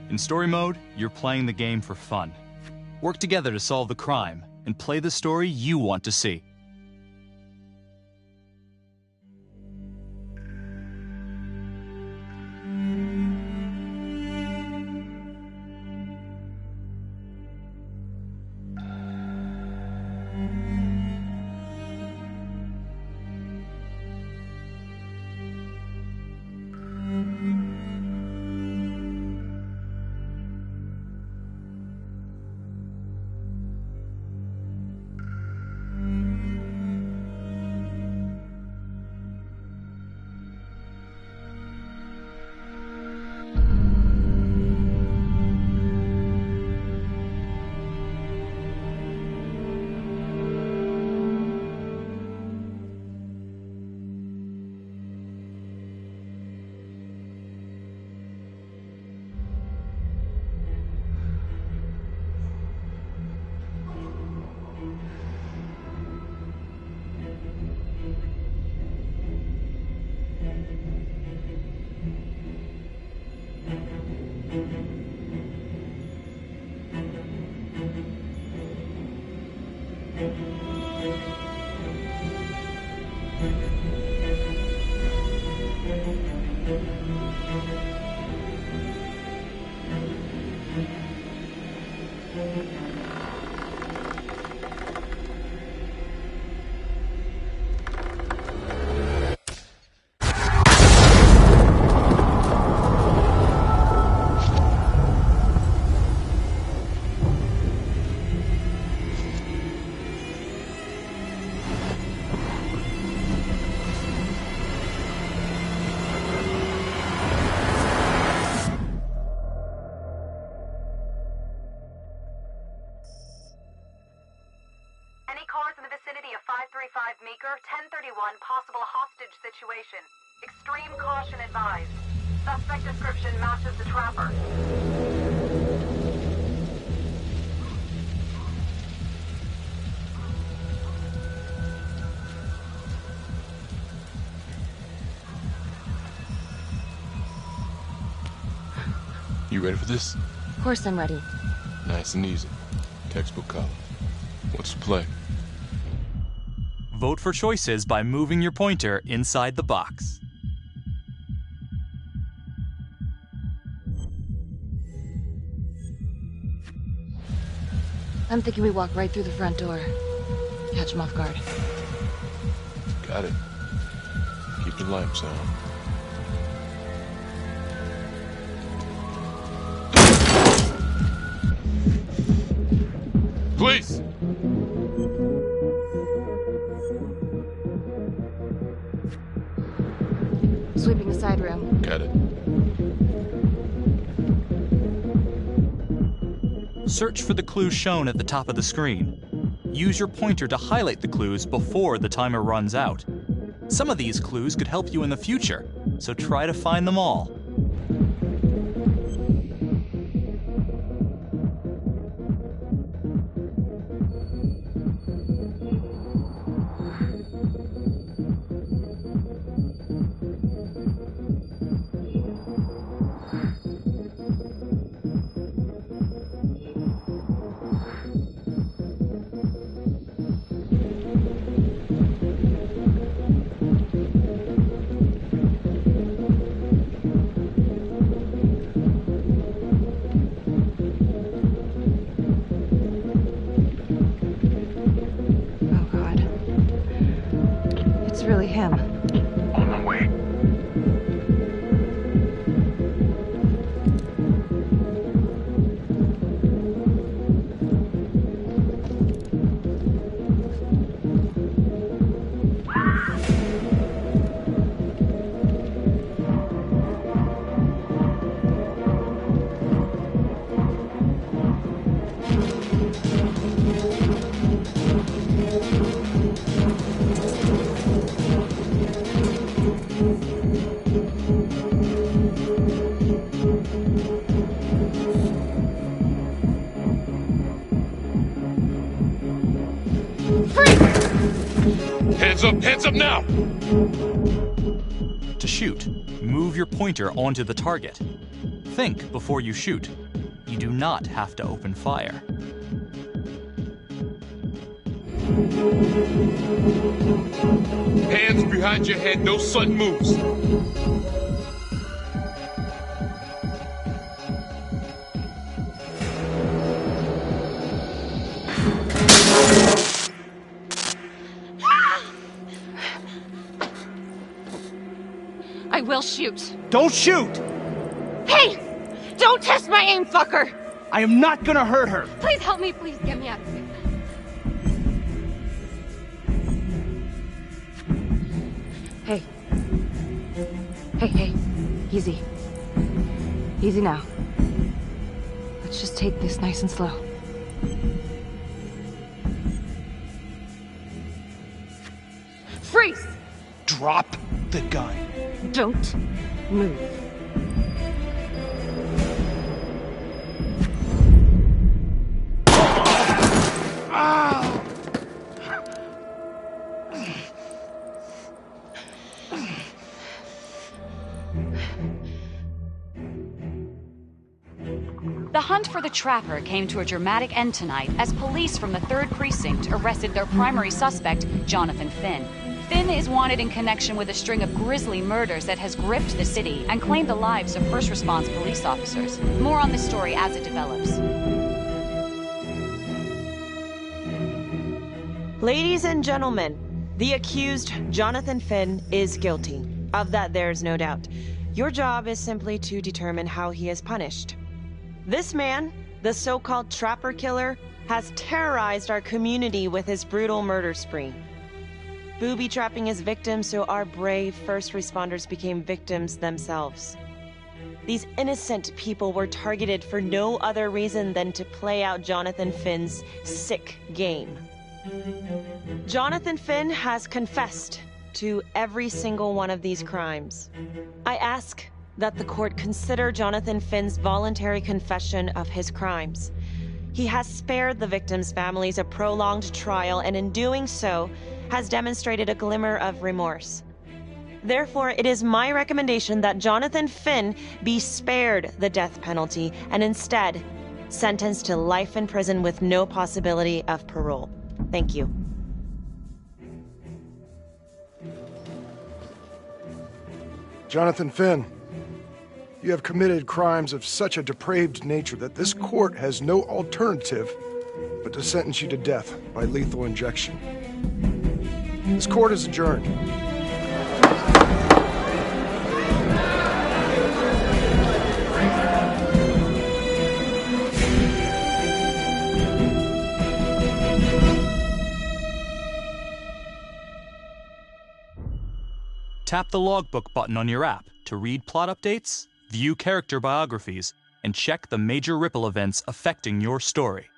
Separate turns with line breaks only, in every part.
In story mode, you're playing the game for fun. Work together to solve the crime and play the story you want to see.
Meeker, 1031, possible hostage situation. Extreme caution advised. Suspect description matches the trapper.
You ready for this?
Of course I'm ready.
Nice and easy. Textbook color. What's the play?
Vote for choices by moving your pointer inside the box.
I'm thinking we walk right through the front door. Catch him off guard.
Got it. Keep the lamps on. Police!
Sweeping the side room.
Got it.
Search for the clues shown at the top of the screen. Use your pointer to highlight the clues before the timer runs out. Some of these clues could help you in the future, so try to find them all.
Really him.
On my way. Hands up now!
want to shoot, move your pointer onto the target. Think before you shoot. You do not have to open fire.
Hands behind your head, no sudden moves.
I will shoot.
Don't shoot!
Hey! Don't test my aim, fucker!
I am not gonna hurt her.
Please help me, please get me out of here.
Hey. Hey. Easy. Easy now. Let's just take this nice and slow.
Freeze!
Drop the gun.
Don't move.
The hunt for the Trapper came to a dramatic end tonight as police from the 3rd Precinct arrested their primary suspect, Jonathan Finn. Finn is wanted in connection with a string of grisly murders that has gripped the city and claimed the lives of first response police officers. More on this story as it develops.
Ladies and gentlemen, the accused, Jonathan Finn, is guilty. Of that, there's no doubt. Your job is simply to determine how he is punished. This man, the so-called Trapper Killer, has terrorized our community with his brutal murder spree. Booby-trapping his victims so our brave first responders became victims themselves. These innocent people were targeted for no other reason than to play out Jonathan Finn's sick game. Jonathan Finn has confessed to every single one of these crimes. I ask that the court consider Jonathan Finn's voluntary confession of his crimes. He has spared the victims' families a prolonged trial, and in doing so, has demonstrated a glimmer of remorse. Therefore, it is my recommendation that Jonathan Finn be spared the death penalty and instead sentenced to life in prison with no possibility of parole. Thank you.
Jonathan Finn, you have committed crimes of such a depraved nature that this court has no alternative but to sentence you to death by lethal injection. This court is adjourned.
Tap the logbook button on your app to read plot updates, view character biographies, and check the major ripple events affecting your story.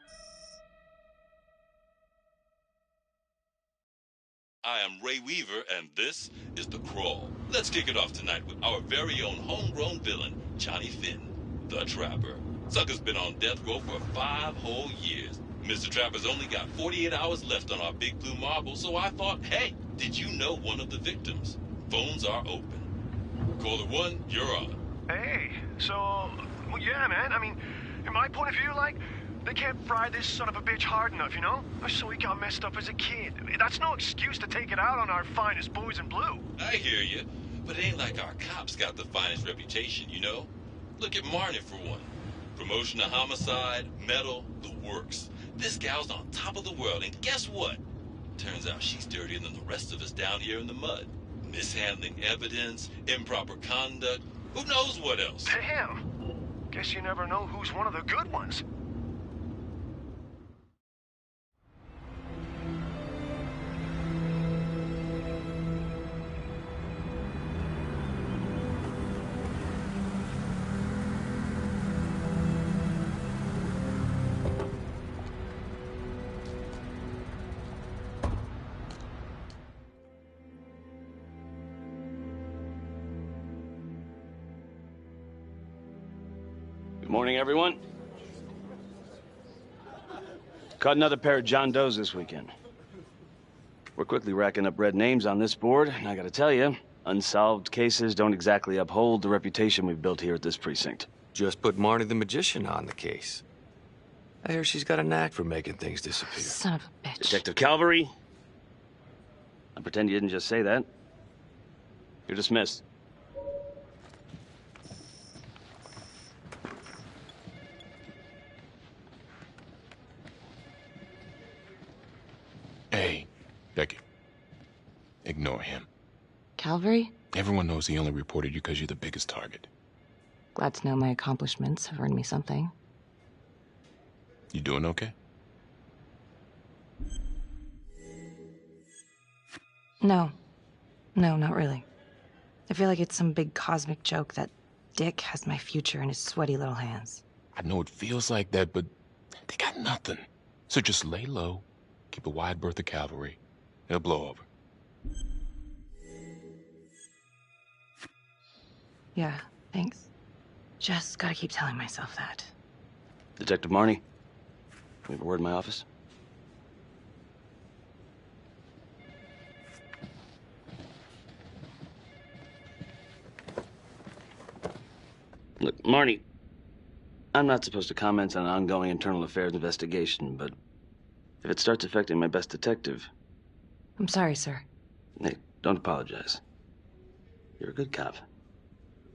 I am Ray Weaver, and this is The Crawl. Let's kick it off tonight with our very own homegrown villain, Johnny Finn, the Trapper. Sucker's been on death row for 5 whole years. Mr. Trapper's only got 48 hours left on our big blue marble, so I thought, hey, did you know one of the victims? Phones are open. Caller 1, you're on.
Hey, so, well, yeah, man, I mean, in my point of view, like, they can't fry this son of a bitch hard enough, you know? So he got messed up as a kid. That's no excuse to take it out on our finest boys in blue.
I hear you, but it ain't like our cops got the finest reputation, you know? Look at Marnie for one. Promotion to homicide, medal, the works. This gal's on top of the world, and guess what? Turns out she's dirtier than the rest of us down here in the mud. Mishandling evidence, improper conduct, who knows what else?
Damn. Guess you never know who's one of the good ones.
Good morning, everyone. Caught another pair of John Does this weekend. We're quickly racking up red names on this board, and I gotta tell you, Unsolved cases don't exactly uphold the reputation we've built here at this precinct.
Just put Marnie the Magician on the case. I hear she's got a knack for making things disappear.
Son of a bitch.
Detective Calvary, I pretend you didn't just say that. You're dismissed.
Hey, Becky. Ignore him.
Calvary?
Everyone knows he only reported you because you're the biggest target.
Glad to know my accomplishments have earned me something.
You doing okay?
No. No, not really. I feel like it's some big cosmic joke that Dick has my future in his sweaty little hands.
I know it feels like that, but they got nothing. So just lay low, keep a wide berth of cavalry. It'll blow over.
Yeah, thanks. Just gotta keep telling myself that.
Detective Marnie, we have a word in my office. Look, Marnie, I'm not supposed to comment on an ongoing internal affairs investigation, but if it starts affecting my best detective...
I'm sorry, sir.
Hey, don't apologize. You're a good cop.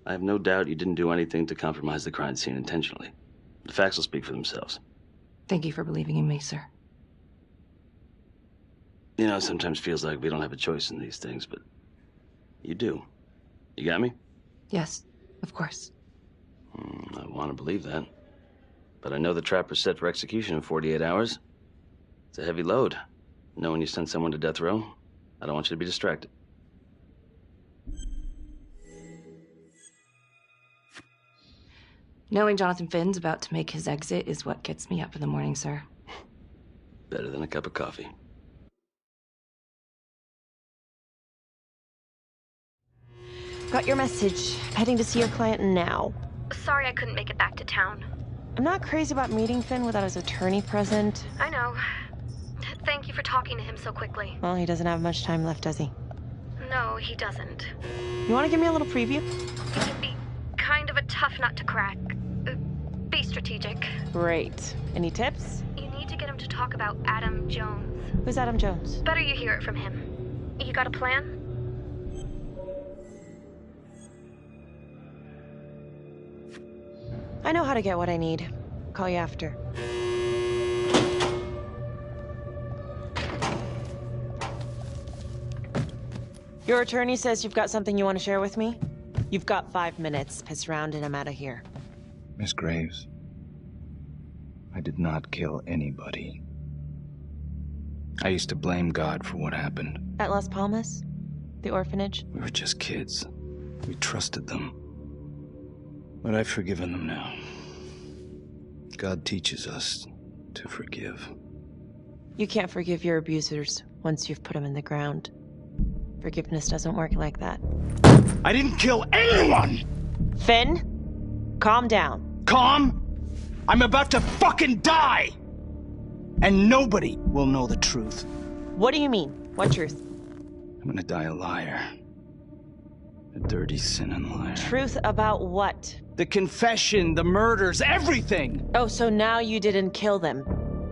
I have no doubt you didn't do anything to compromise the crime scene intentionally. The facts will speak for themselves.
Thank you for believing in me, sir.
You know, it sometimes feels like we don't have a choice in these things, but you do. You got me?
Yes, of course.
I want to believe that. But I know the trapper's set for execution in 48 hours. It's a heavy load. Knowing you send someone to death row, I don't want you to be distracted.
Knowing Jonathan Finn's about to make his exit is what gets me up in the morning, sir.
Better than a cup of coffee.
Got your message. Heading to see your client now.
Sorry I couldn't make it back to town.
I'm not crazy about meeting Finn without his attorney present.
I know. Thank you for talking to him so quickly.
Well, he doesn't have much time left, does he?
No, he doesn't.
You want to give me a little preview?
It can be kind of a tough nut to crack. Be strategic.
Great. Any tips?
You need to get him to talk about Adam Jones.
Who's Adam Jones?
Better you hear it from him. You got a plan?
I know how to get what I need. Call you after. Your attorney says you've got something you want to share with me? You've got 5 minutes. Piss around and I'm out of here.
Miss Graves, I did not kill anybody. I used to blame God for what happened.
At Las Palmas? The orphanage?
We were just kids. We trusted them. But I've forgiven them now. God teaches us to forgive.
You can't forgive your abusers once you've put them in the ground. Forgiveness doesn't work like that.
I didn't kill anyone!
Finn, calm down.
Calm? I'm about to fucking die! And nobody will know the truth.
What do you mean? What truth?
I'm gonna die a liar. A dirty, sinning liar.
Truth about what?
The confession, the murders, everything!
Oh, so now you didn't kill them?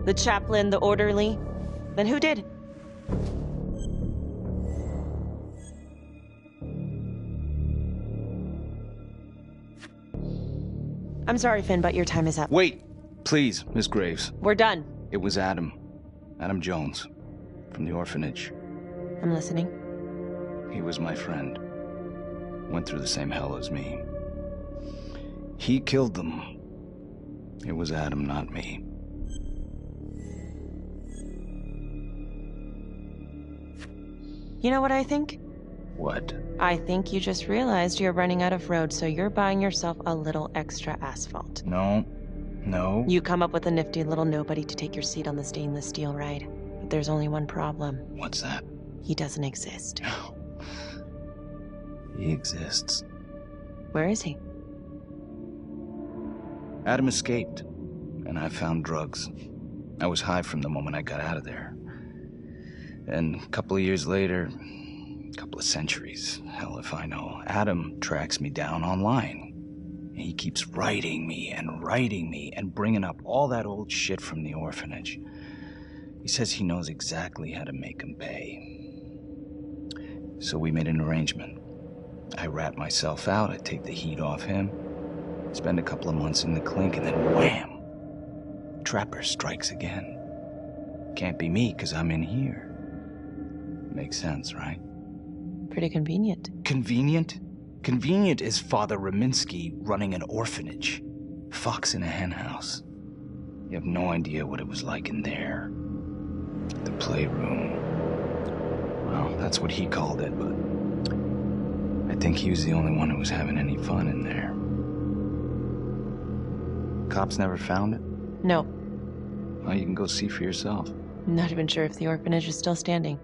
The chaplain, the orderly? Then who did? I'm sorry, Finn, but your time is up.
Wait! Please, Miss Graves.
We're done.
It was Adam. Adam Jones. From the orphanage.
I'm listening.
He was my friend. Went through the same hell as me. He killed them. It was Adam, not me.
You know what I think?
What?
I think you just realized you're running out of road, so you're buying yourself a little extra asphalt.
No. No.
You come up with a nifty little nobody to take your seat on the stainless steel ride. But there's only one problem.
What's that?
He doesn't exist.
He exists.
Where is he?
Adam escaped, and I found drugs. I was high from the moment I got out of there. And a couple of years later, Couple of centuries. Hell if I know. Adam tracks me down online. He keeps writing me and bringing up all that old shit from the orphanage. He says he knows exactly how to make him pay. So we made an arrangement. I rat myself out, I take the heat off him, spend a couple of months in the clink, and then wham! Trapper strikes again. Can't be me, 'cause I'm in here. Makes sense, right?
Pretty convenient.
Convenient? Convenient is Father Raminsky running an orphanage. Fox in a henhouse. You have no idea what it was like in there. The playroom. Well, that's what he called it, but I think he was the only one who was having any fun in there. Cops never found it?
No.
Well, you can go see for yourself.
Not even sure if the orphanage is still standing.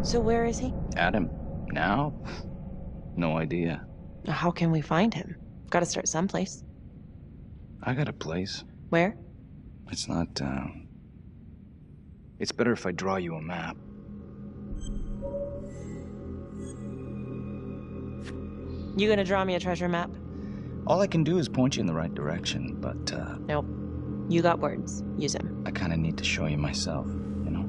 So where is he?
Adam? Now? No idea.
How can we find him? Got to start someplace.
I got a place.
Where?
It's not, It's better if I draw you a map.
You gonna draw me a treasure map?
All I can do is point you in the right direction, but,
Nope. You got words. Use them.
I kinda need to show you myself, you know?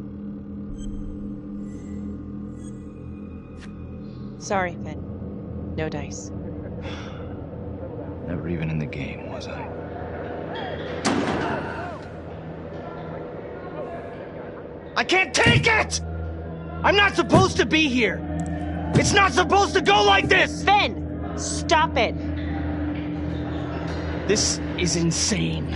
Sorry, Finn. No dice.
Never even in the game, was I?
I can't take it! I'm not supposed to be here! It's not supposed to go like this!
Finn! Stop it!
This is insane.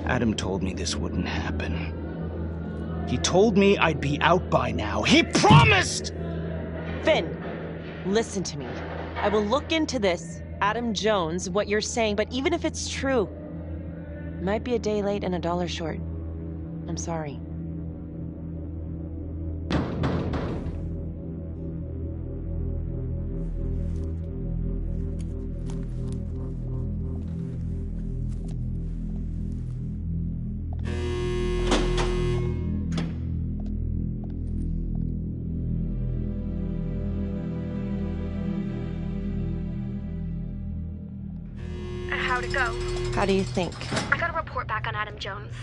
Adam told me this wouldn't happen.
He told me I'd be out by now. He promised!
Finn, listen to me. I will look into this, Adam Jones, what you're saying, but even if it's true, it might be a day late and $1 short. I'm sorry.
How'd it go?
How do you think?
I got a report back on Adam Jones.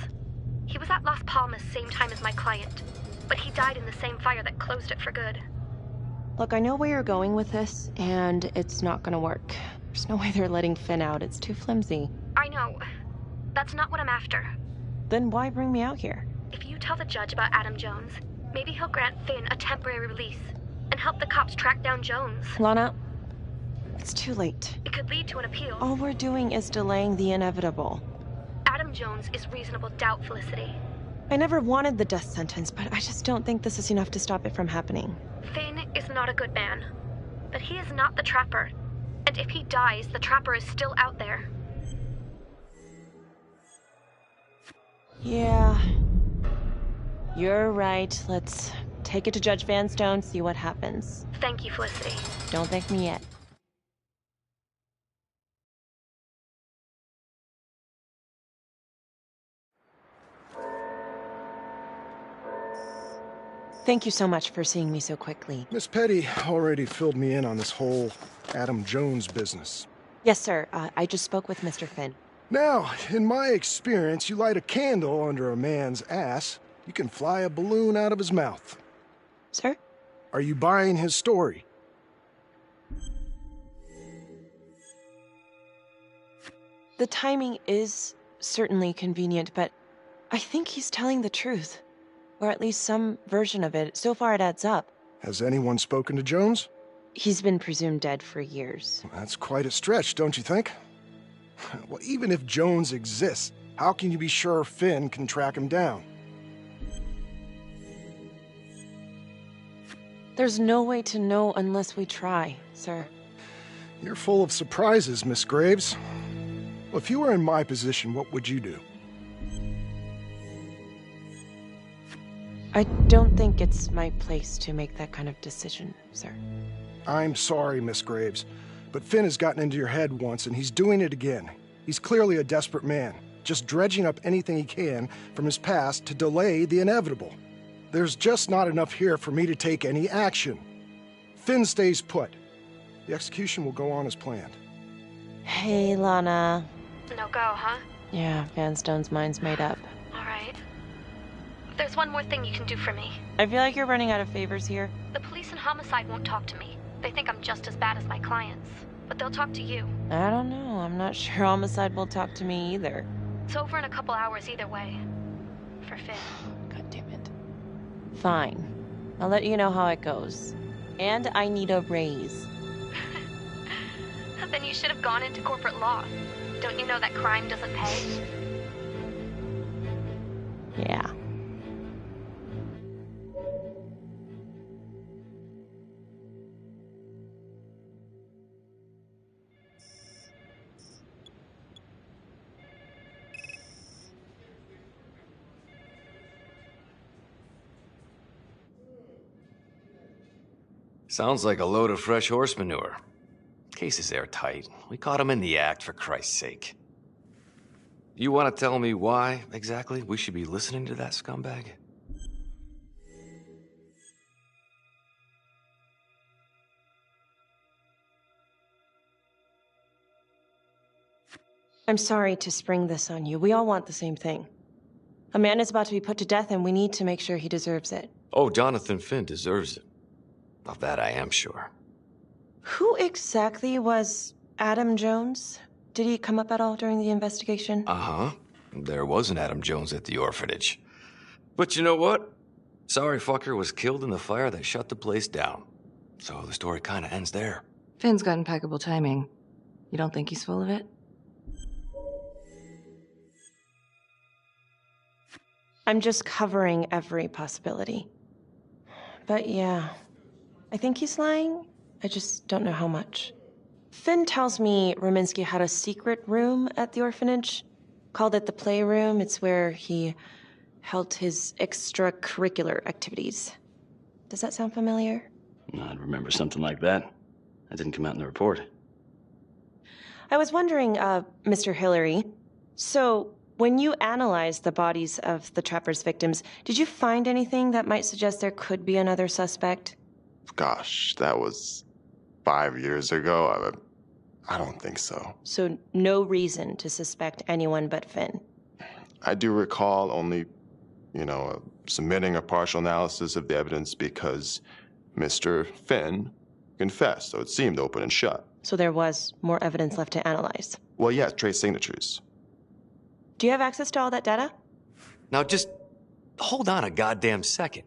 He was at Las Palmas same time as my client, but he died in the same fire that closed it for good.
Look, I know where you're going with this, and it's not gonna work. There's no way they're letting Finn out. It's too flimsy.
I know. That's not what I'm after.
Then why bring me out here?
If you tell the judge about Adam Jones, maybe he'll grant Finn a temporary release and help the cops track down Jones.
Lana, it's too late.
It could lead to an appeal.
All we're doing is delaying the inevitable.
Adam Jones is reasonable doubt, Felicity.
I never wanted the death sentence, but I just don't think this is enough to stop it from happening.
Finn is not a good man, but he is not the Trapper. And if he dies, the Trapper is still out there.
Yeah. You're right. Let's take it to Judge Vanstone, see what happens.
Thank you, Felicity.
Don't thank me yet. Thank you so much for seeing me so quickly.
Miss Petty already filled me in on this whole Adam Jones business.
Yes, sir. I just spoke with Mr. Finn.
Now, in my experience, you light a candle under a man's ass, you can fly a balloon out of his mouth.
Sir?
Are you buying his story?
The timing is certainly convenient, but I think he's telling the truth. Or at least some version of it. So far it adds up.
Has anyone spoken to Jones?
He's been presumed dead for years.
That's quite a stretch, don't you think? Well, even if Jones exists, how can you be sure Finn can track him down?
There's no way to know unless we try, sir.
You're full of surprises, Miss Graves. Well, if you were in my position, what would you do?
I don't think it's my place to make that kind of decision, sir.
I'm sorry, Miss Graves, but Finn has gotten into your head once, and he's doing it again. He's clearly a desperate man, just dredging up anything he can from his past to delay the inevitable. there's just not enough here for me to take any action. Finn stays put. The execution will go on as planned.
Hey, Lana.
No go, huh?
Yeah, Vanstone's mind's made up.
Alright. There's one more thing you can do for me.
I feel like you're running out of favors here.
The police and homicide won't talk to me. They think I'm just as bad as my clients. But they'll talk to you.
I don't know. I'm not sure homicide will talk to me either.
It's over in a couple hours either way. For Finn.
God damn it. Fine. I'll let you know how it goes. And I need a raise.
Then you should have gone into corporate law. Don't you know that crime doesn't pay?
Yeah.
Sounds like a load of fresh horse manure. Case is airtight. We caught him in the act, for Christ's sake. You want to tell me why, exactly, we should be listening to that scumbag?
I'm sorry to spring this on you. We all want the same thing. A man is about to be put to death, and we need to make sure he deserves it.
Oh, Jonathan Finn deserves it. Of that I am sure.
Who exactly was Adam Jones? Did he come up at all during the investigation?
Uh-huh. There was an Adam Jones at the orphanage. But you know what? Sorry fucker was killed in the fire that shut the place down. So the story kind of ends there.
Finn's got impeccable timing. You don't think he's full of it?
I'm just covering every possibility. But yeah, I think he's lying. I just don't know how much. Finn tells me Rominsky had a secret room at the orphanage. Called it the playroom. It's where he held his extracurricular activities. Does that sound familiar?
I'd remember something like that. That didn't come out in the report.
I was wondering, Mr. Hillary, so when you analyzed the bodies of the Trapper's victims, did you find anything that might suggest there could be another suspect?
Gosh, that was 5 years ago. I don't think so.
So no reason to suspect anyone but Finn?
I do recall only, submitting a partial analysis of the evidence because Mr. Finn confessed, so it seemed open and shut.
So there was more evidence left to analyze?
Well, yeah, trace signatures.
Do you have access to all that data?
Now just hold on a goddamn second.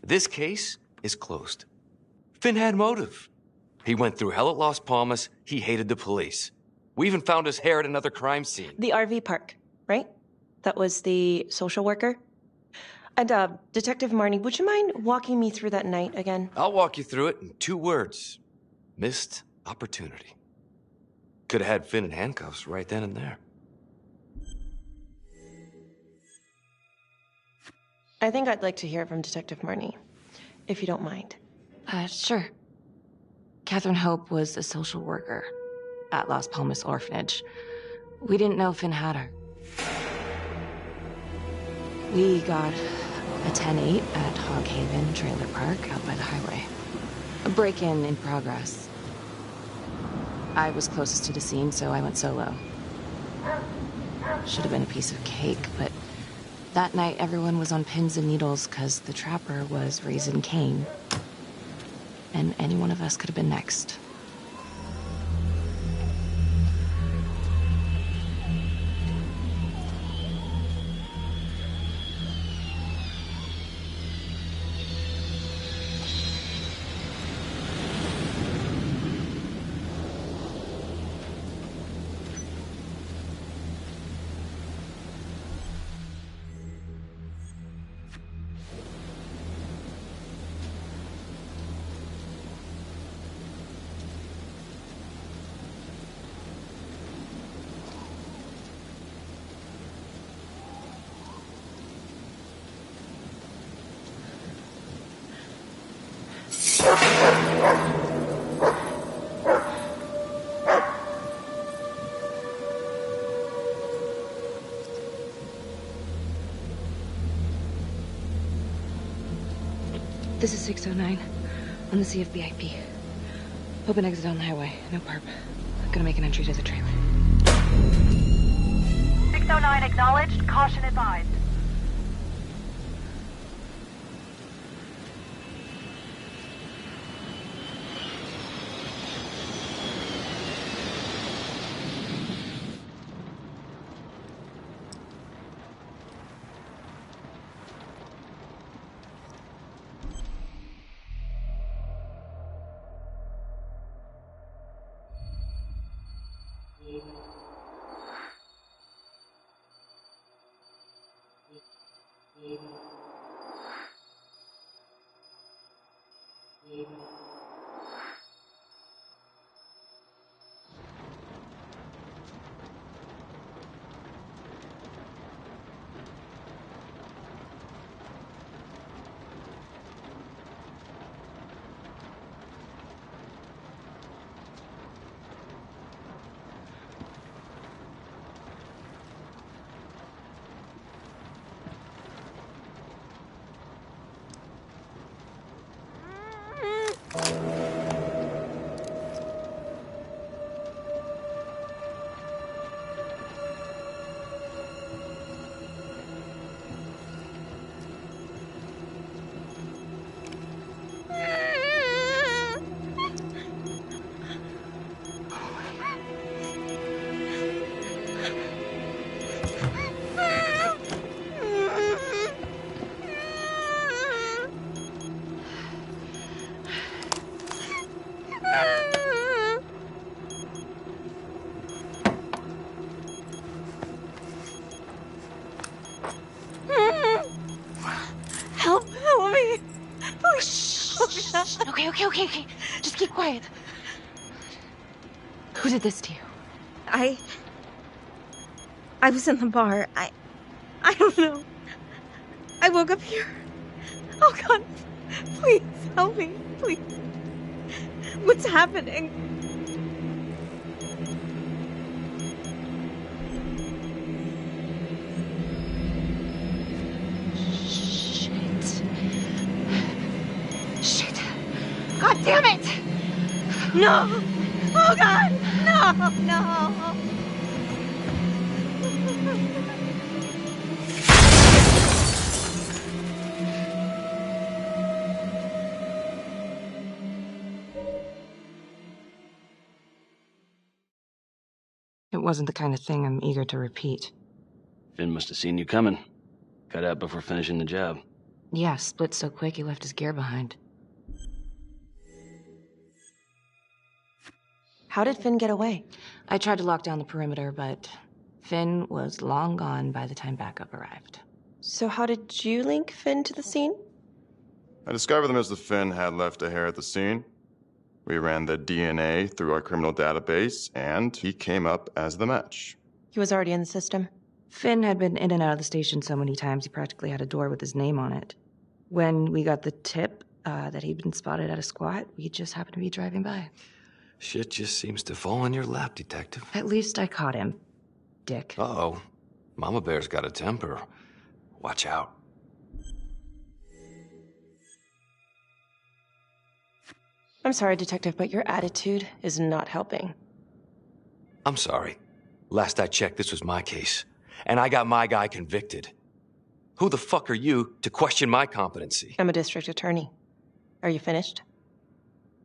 This case is closed. Finn had motive. He went through hell at Las Palmas. He hated the police. We even found his hair at another crime scene.
The RV park, right? That was the social worker? And, Detective Marnie, would you mind walking me through that night again?
I'll walk you through it in 2 words. Missed opportunity. Could have had Finn in handcuffs right then and there.
I think I'd like to hear from Detective Marnie, if you don't mind.
Sure. Catherine Hope was a social worker at Las Palmas Orphanage. We didn't know Finn had her. We got a 10-8 at Hog Haven Trailer Park out by the highway. A break-in in progress. I was closest to the scene, so I went solo. Should have been a piece of cake, but that night everyone was on pins and needles because the Trapper was raising Cain. And any one of us could have been next. This is 609 on the CFBIP. Open exit on the highway. No perp. I'm gonna make an entry to the trailer.
609 acknowledged. Caution advised.
Help me. Please. Okay. Just keep quiet.
Who did this to you?
I was in the bar. I don't know. I woke up here. Oh God, please help me, please. What's happening? Shit. God damn it! No! Oh God! No!
It wasn't the kind of thing I'm eager to repeat.
Finn must have seen you coming. Got out before finishing the job.
Yeah, split so quick he left his gear behind.
How did Finn get away?
I tried to lock down the perimeter, but Finn was long gone by the time backup arrived.
So how did you link Finn to the scene?
I discovered that Mr. Finn had left a hair at the scene. We ran the DNA through our criminal database, and he came up as the match.
He was already in the system.
Finn had been in and out of the station so many times he practically had a door with his name on it. When we got the tip that he'd been spotted at a squat, we just happened to be driving by.
Shit just seems to fall in your lap, Detective.
At least I caught him, dick.
Uh-oh. Mama Bear's got a temper. Watch out.
I'm sorry, Detective, but your attitude is not helping.
I'm sorry. Last I checked, this was my case. And I got my guy convicted. Who the fuck are you to question my competency?
I'm a district attorney. Are you finished?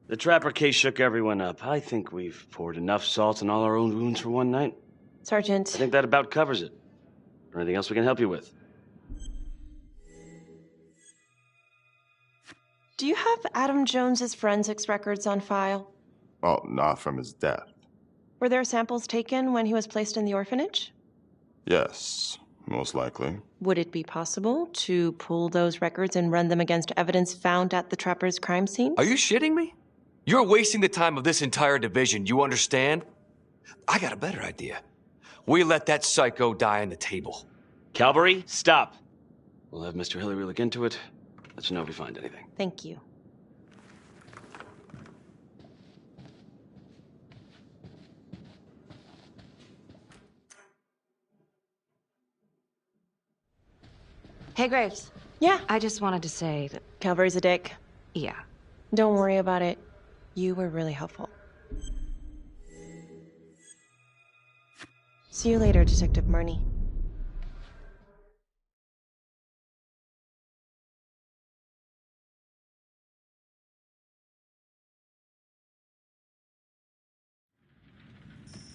The Trapper case shook everyone up. I think we've poured enough salt in all our own wounds for one night.
Sergeant.
I think that about covers it. Or anything else we can help you with?
Do you have Adam Jones's forensics records on file?
Well, not from his death.
Were there samples taken when he was placed in the orphanage?
Yes, most likely.
Would it be possible to pull those records and run them against evidence found at the Trapper's crime scene?
Are you shitting me? You're wasting the time of this entire division, you understand? I got a better idea. We let that psycho die on the table.
Calvary, stop. We'll have Mr. Hillary look into it. Let you know if we find anything.
Thank you.
Hey, Graves.
Yeah?
I just wanted to say that...
Calvary's a dick.
Yeah.
Don't worry about it. You were really helpful. See you later, Detective Marnie.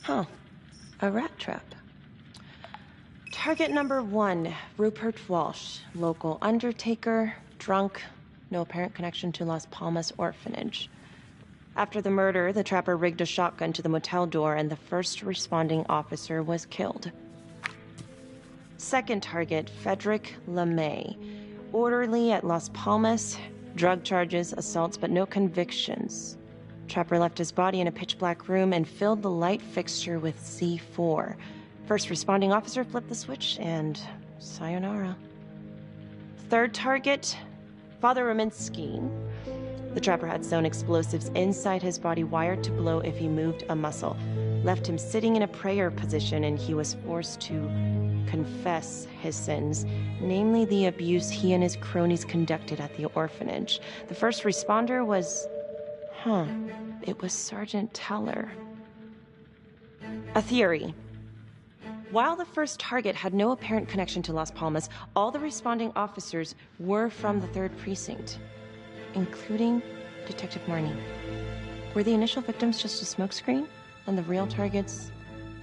Huh. A rat trap. Target number 1, Rupert Walsh, local undertaker, drunk, no apparent connection to Las Palmas orphanage. After the murder, the trapper rigged a shotgun to the motel door and the first responding officer was killed. Second target, Frederick LeMay, orderly at Las Palmas, drug charges, assaults, but no convictions. Trapper left his body in a pitch-black room and filled the light fixture with C4. First responding officer flipped the switch, and sayonara. Third target, Father Rominsky. The trapper had sewn explosives inside his body, wired to blow if he moved a muscle. Left him sitting in a prayer position, and he was forced to confess his sins, namely the abuse he and his cronies conducted at the orphanage. The first responder was... it was Sergeant Teller. A theory. While the first target had no apparent connection to Las Palmas, all the responding officers were from the 3rd Precinct, including Detective Marnie. Were the initial victims just a smokescreen, and the real targets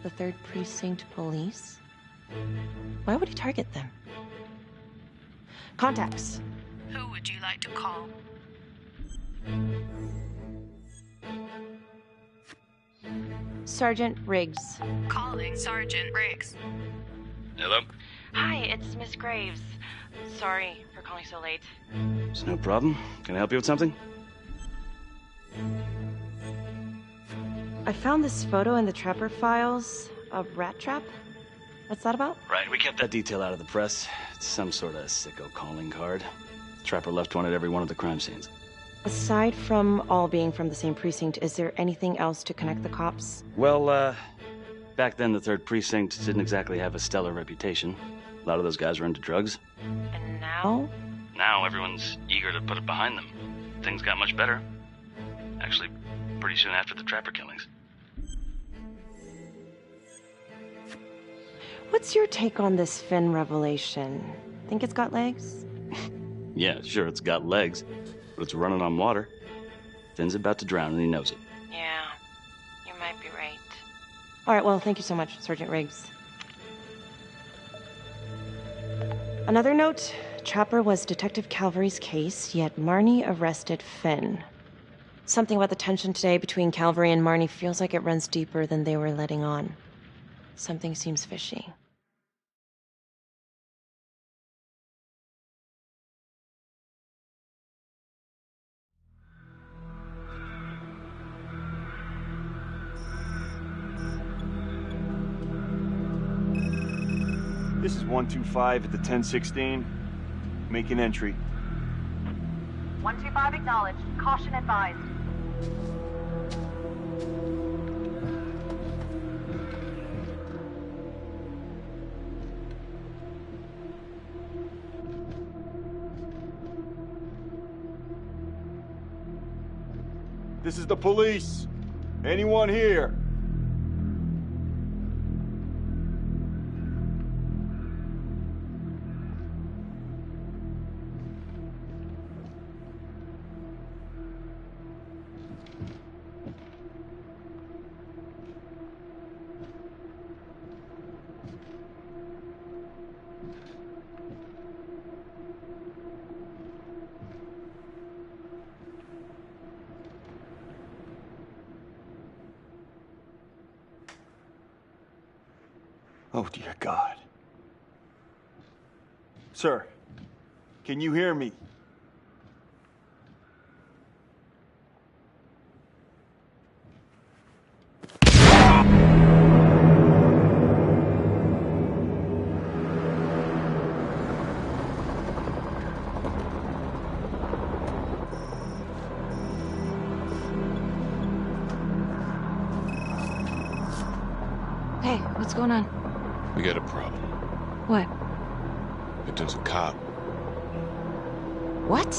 the 3rd Precinct police? Why would he target them? Contacts.
Who would you like to call?
Sergeant Riggs.
Calling Sergeant Riggs.
Hello?
Hi, it's Miss Graves. Sorry for calling so late.
It's no problem. Can I help you with something?
I found this photo in the Trapper files. A rat trap? What's that about?
Right, we kept that detail out of the press. It's some sort of sicko calling card. The Trapper left one at every one of the crime scenes.
Aside from all being from the same precinct, is there anything else to connect the cops?
Well, back then the 3rd Precinct didn't exactly have a stellar reputation. A lot of those guys were into drugs.
And now?
Now everyone's eager to put it behind them. Things got much better. Actually, pretty soon after the Trapper killings.
What's your take on this Finn revelation? Think it's got legs?
Yeah, sure, it's got legs, but it's running on water. Finn's about to drown and he knows it.
Yeah, you might be right. All right, well, thank you so much, Sergeant Riggs. Another note, Trapper was Detective Calvary's case, yet Marnie arrested Finn. Something about the tension today between Calvary and Marnie feels like it runs deeper than they were letting on. Something seems fishy.
This is 125 at the 1016. Make an entry.
125 acknowledged. Caution advised.
This is the police. Anyone here? Oh, dear God. Sir, can you hear me?
Hey, what's going on?
We got a problem.
What?
Victim's a cop.
What?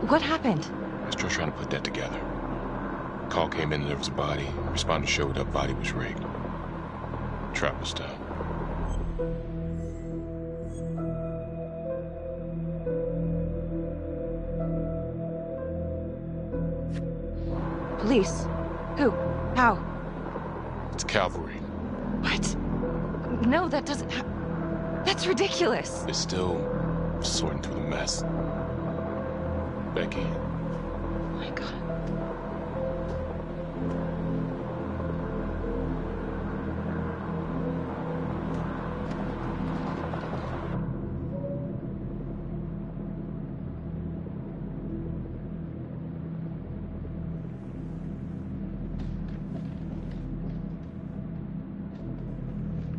What happened?
I was just trying to put that together. Call came in and there was a body. Responder showed up, body was rigged. Trapper style.
Police? Who? How?
It's cavalry.
What? No, that doesn't That's ridiculous.
They're still sorting through the mess. Becky.
Oh my God.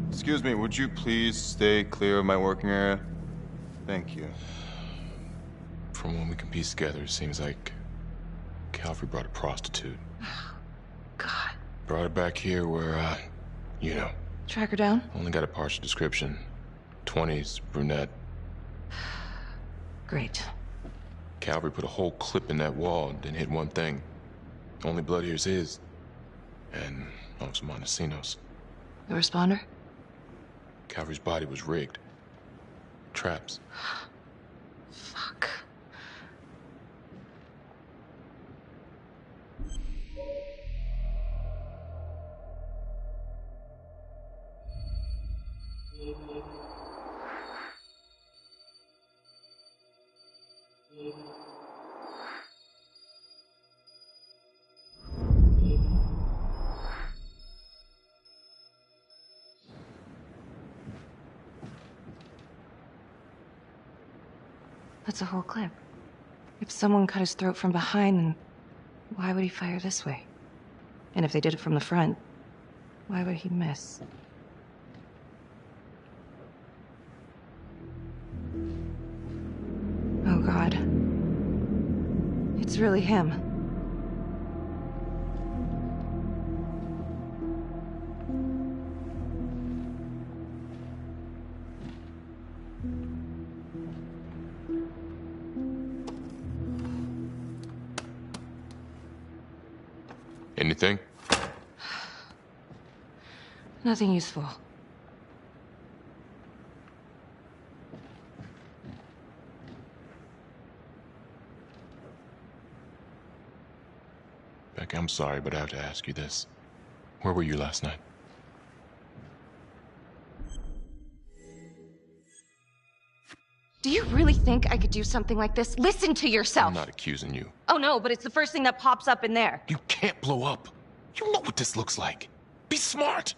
Excuse me, would you please stay clear of my working area? Thank you.
From what we can piece together, it seems like Calvary brought a prostitute.
God.
Brought her back here where, you know.
Track her down?
Only got a partial description. 20s, brunette.
Great.
Calvary put a whole clip in that wall and didn't hit one thing. Only blood here's his. And also Montesinos.
The responder?
Calvary's body was rigged. Traps.
Fuck. That's a whole clip. If someone cut his throat from behind, then why would he fire this way? And if they did it from the front, why would he miss? Oh, God. It's really him.
Anything?
Nothing useful.
Becky, I'm sorry, but I have to ask you this. Where were you last night?
Do you really think I could do something like this? Listen to yourself!
I'm not accusing you.
Oh no, but it's the first thing that pops up in there.
You can't blow up. You know what this looks like. Be smart.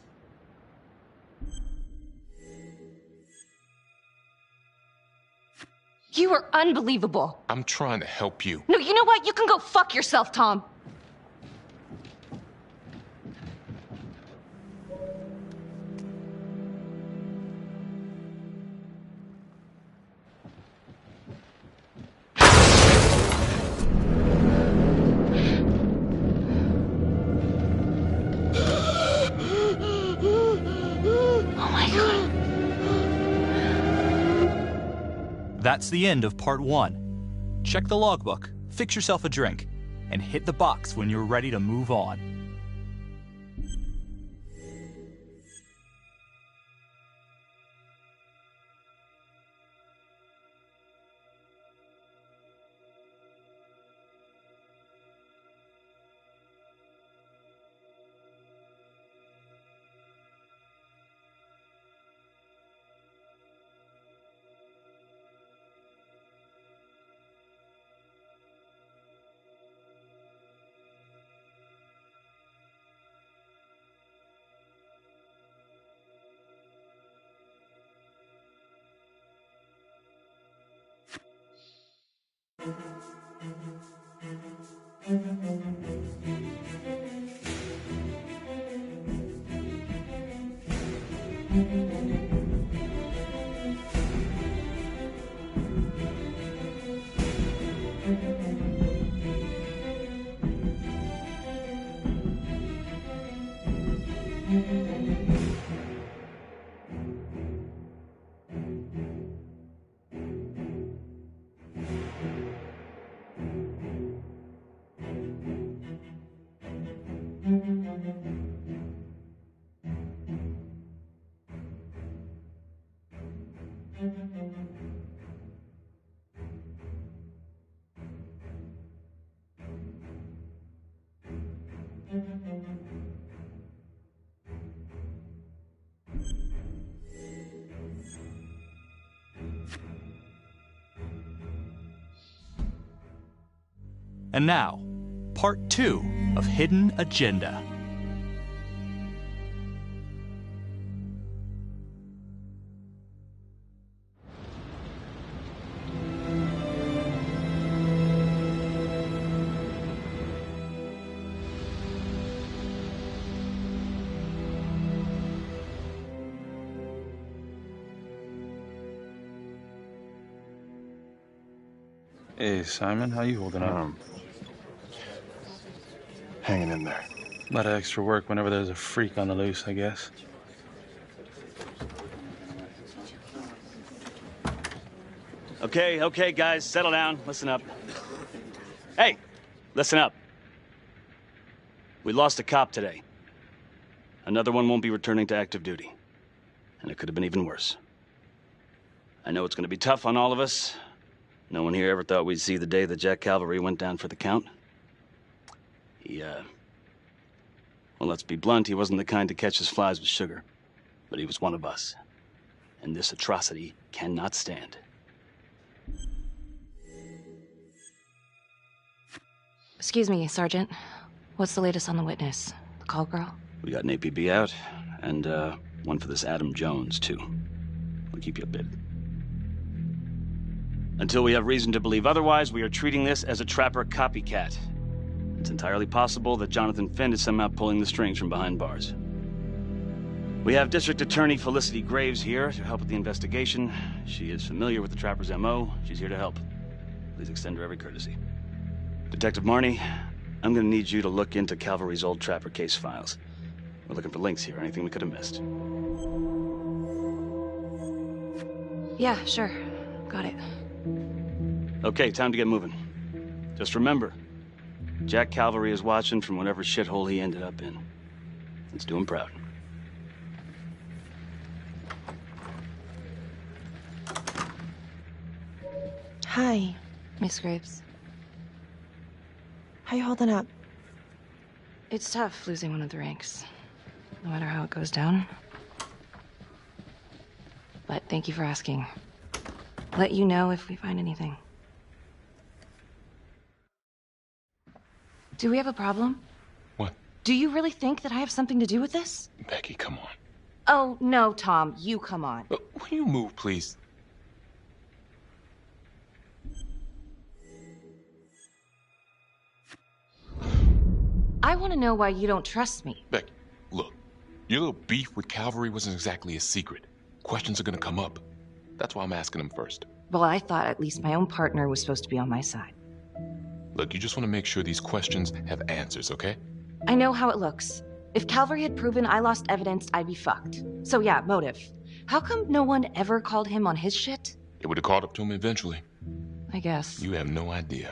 You are unbelievable.
I'm trying to help you.
No, you know what? You can go fuck yourself, Tom.
That's the end of part 1. Check the logbook, fix yourself a drink, and hit the box when you're ready to move on. And now, part 2 of Hidden Agenda.
Hey, Simon, how you holding up?
Hanging in there.
A lot of extra work whenever there's a freak on the loose, I guess.
Okay, guys, settle down. Listen up. Hey, listen up. We lost a cop today. Another one won't be returning to active duty. And it could have been even worse. I know it's going to be tough on all of us. No one here ever thought we'd see the day that Jack Calvary went down for the count. Well, let's be blunt, he wasn't the kind to catch his flies with sugar. But he was one of us. And this atrocity cannot stand.
Excuse me, Sergeant. What's the latest on the witness? The call girl?
We got an APB out, and one for this Adam Jones, too. We'll keep you updated. Until we have reason to believe otherwise, we are treating this as a Trapper copycat. It's entirely possible that Jonathan Finn is somehow pulling the strings from behind bars. We have District Attorney Felicity Graves here to help with the investigation. She is familiar with the Trapper's MO. She's here to help. Please extend her every courtesy. Detective Marnie, I'm gonna need you to look into Calvary's old Trapper case files. We're looking for links here, anything we could have missed.
Yeah, sure. Got it.
Okay, time to get moving. Just remember, Jack Calvary is watching from whatever shithole he ended up in. Let's do him proud.
Hi.
Miss Graves.
How you holding up?
It's tough losing one of the ranks, no matter how it goes down. But thank you for asking. Let you know if we find anything. Do we have a problem?
What?
Do you really think that I have something to do with this?
Becky, come on.
Oh, no, Tom. You come on.
Will you move, please?
I want to know why you don't trust me.
Becky, look. Your little beef with Calvary wasn't exactly a secret. Questions are gonna come up. That's why I'm asking them first.
Well, I thought at least my own partner was supposed to be on my side.
Look, you just want to make sure these questions have answers, okay?
I know how it looks. If Calvary had proven I lost evidence, I'd be fucked. So yeah, motive. How come no one ever called him on his shit?
It would have caught up to him eventually.
I guess.
You have no idea.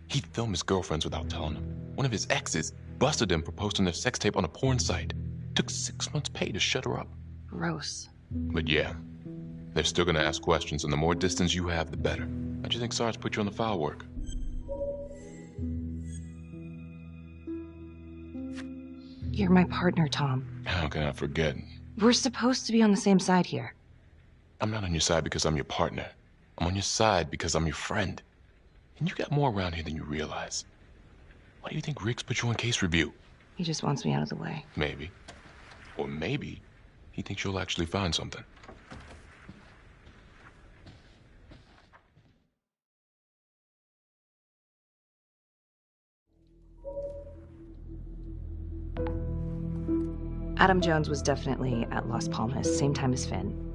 He'd film his girlfriends without telling them. One of his exes busted him for posting their sex tape on a porn site. Took 6 months' pay to shut her up.
Gross.
But yeah, they're still gonna ask questions, and the more distance you have, the better. How'd you think Sarge put you on the file work?
You're my partner, Tom.
How can I forget?
We're supposed to be on the same side here.
I'm not on your side because I'm your partner. I'm on your side because I'm your friend. And you got more around here than you realize. Why do you think Riggs put you on case review?
He just wants me out of the way.
Maybe. Or maybe he thinks you'll actually find something.
Adam Jones was definitely at Las Palmas, same time as Finn.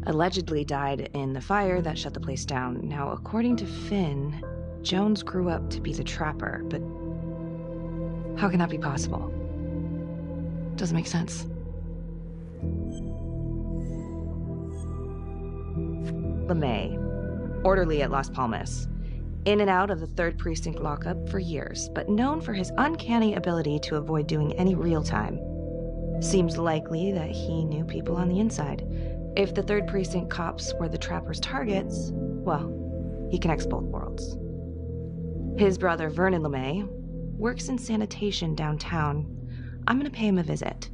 Allegedly died in the fire that shut the place down. Now, according to Finn, Jones grew up to be the Trapper, but how can that be possible? Doesn't make sense. LeMay, orderly at Las Palmas. In and out of the 3rd Precinct lockup for years, but known for his uncanny ability to avoid doing any real time. Seems likely that he knew people on the inside. If the 3rd Precinct cops were the Trapper's targets, well, he connects both worlds. His brother, Vernon LeMay, works in sanitation downtown. I'm gonna pay him a visit.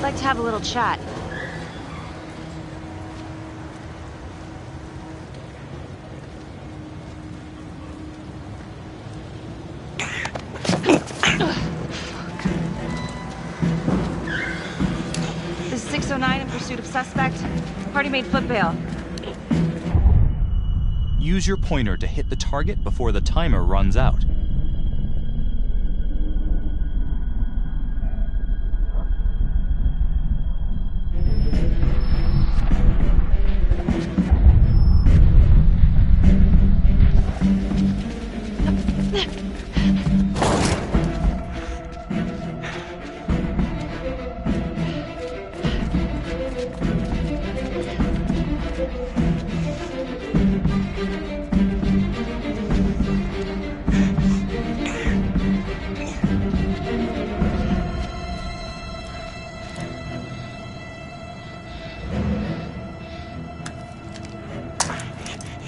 like to have a little chat. This is 609 in pursuit of suspect. Party made foot bail.
Use your pointer to hit the target before the timer runs out.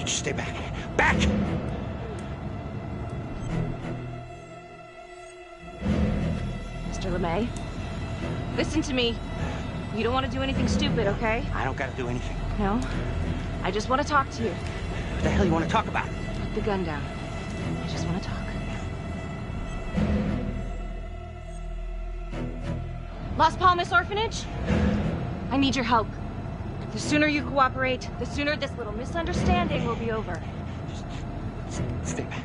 Stay back. Back!
Mr. LeMay, listen to me. You don't want to do anything stupid, okay?
I don't gotta do anything.
No? I just want to talk to you.
What the hell you want to talk about?
Put the gun down. I just want to talk. Las Palmas Orphanage? I need your help. The sooner you cooperate, the sooner this little misunderstanding will be over.
Just stay back.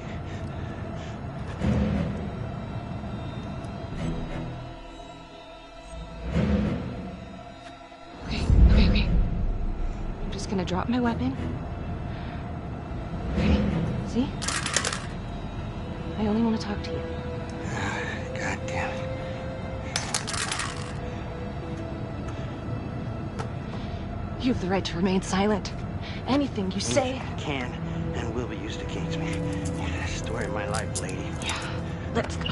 Okay. I'm just gonna drop my weapon. Okay, see? I only want to talk to you.
God damn it.
You have the right to remain silent. Anything you say...
Can and will be used against me. Story of my life, lady.
Yeah, let's go.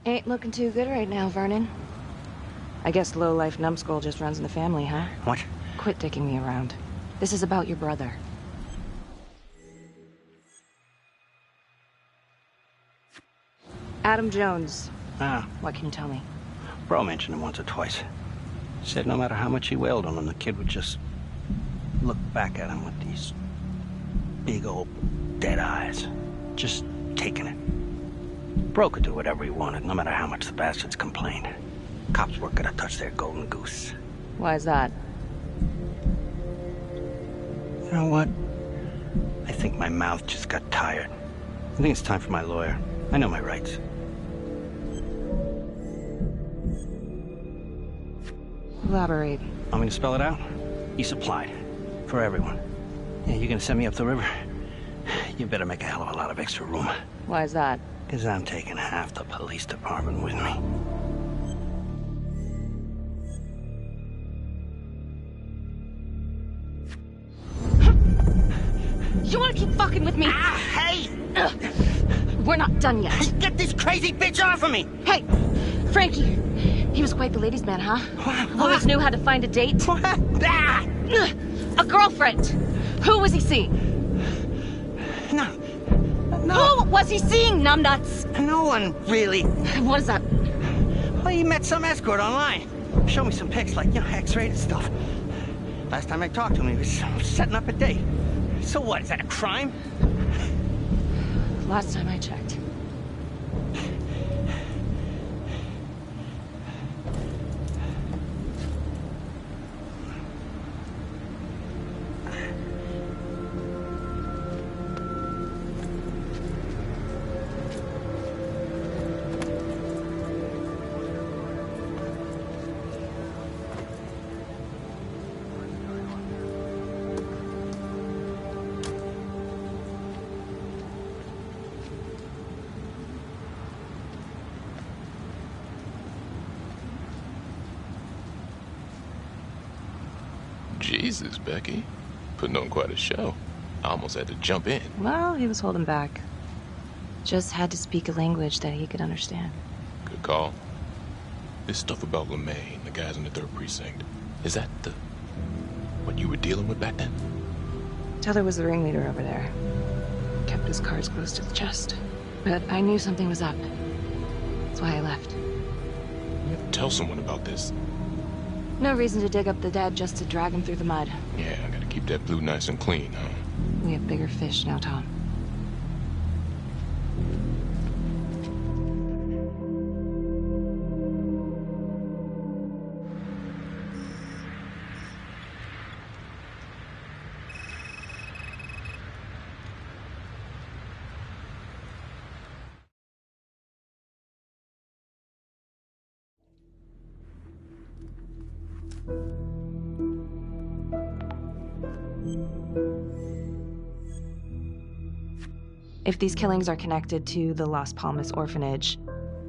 Ain't looking too good right now, Vernon. I guess low-life numbskull just runs in the family, huh?
What?
Quit dicking me around. This is about your brother. Adam Jones.
Ah.
What can you tell me?
Bro mentioned him once or twice. Said no matter how much he wailed on him, the kid would just look back at him with these big old dead eyes. Just taking it. Bro could do whatever he wanted, no matter how much the bastards complained. Cops weren't gonna touch their golden goose.
Why is that?
You know what? I think my mouth just got tired. I think it's time for my lawyer. I know my rights.
Elaborate.
Want me to spell it out? He supplied. For everyone. Yeah, you gonna send me up the river? You better make a hell of a lot of extra room.
Why is that?
Because I'm taking half the police department with me.
You wanna keep fucking with me?
Ah, hey!
We're not done yet.
Hey, get this crazy bitch off of me!
Hey, Frankie. He was quite the ladies' man, huh? Always knew how to find a date.
Ah!
A girlfriend. Who was he seeing?
No.
Who was he seeing, numbnuts?
No one, really.
What is that?
Well, he met some escort online. Showed me some pics, like, X-rated stuff. Last time I talked to him, he was setting up a date. So what, is that a crime?
Last time I checked.
Jesus, Becky. Putting on quite a show. I almost had to jump in.
Well, he was holding back. Just had to speak a language that he could understand.
Good call. This stuff about LeMay, the guys in the 3rd precinct, is that what you were dealing with back then?
Tether was the ringleader over there. Kept his cards close to the chest. But I knew something was up. That's why I left.
You have to tell someone about this.
No reason to dig up the dead just to drag them through the mud.
Yeah, I gotta keep that blue nice and clean, huh?
We have bigger fish now, Tom. If these killings are connected to the Las Palmas orphanage,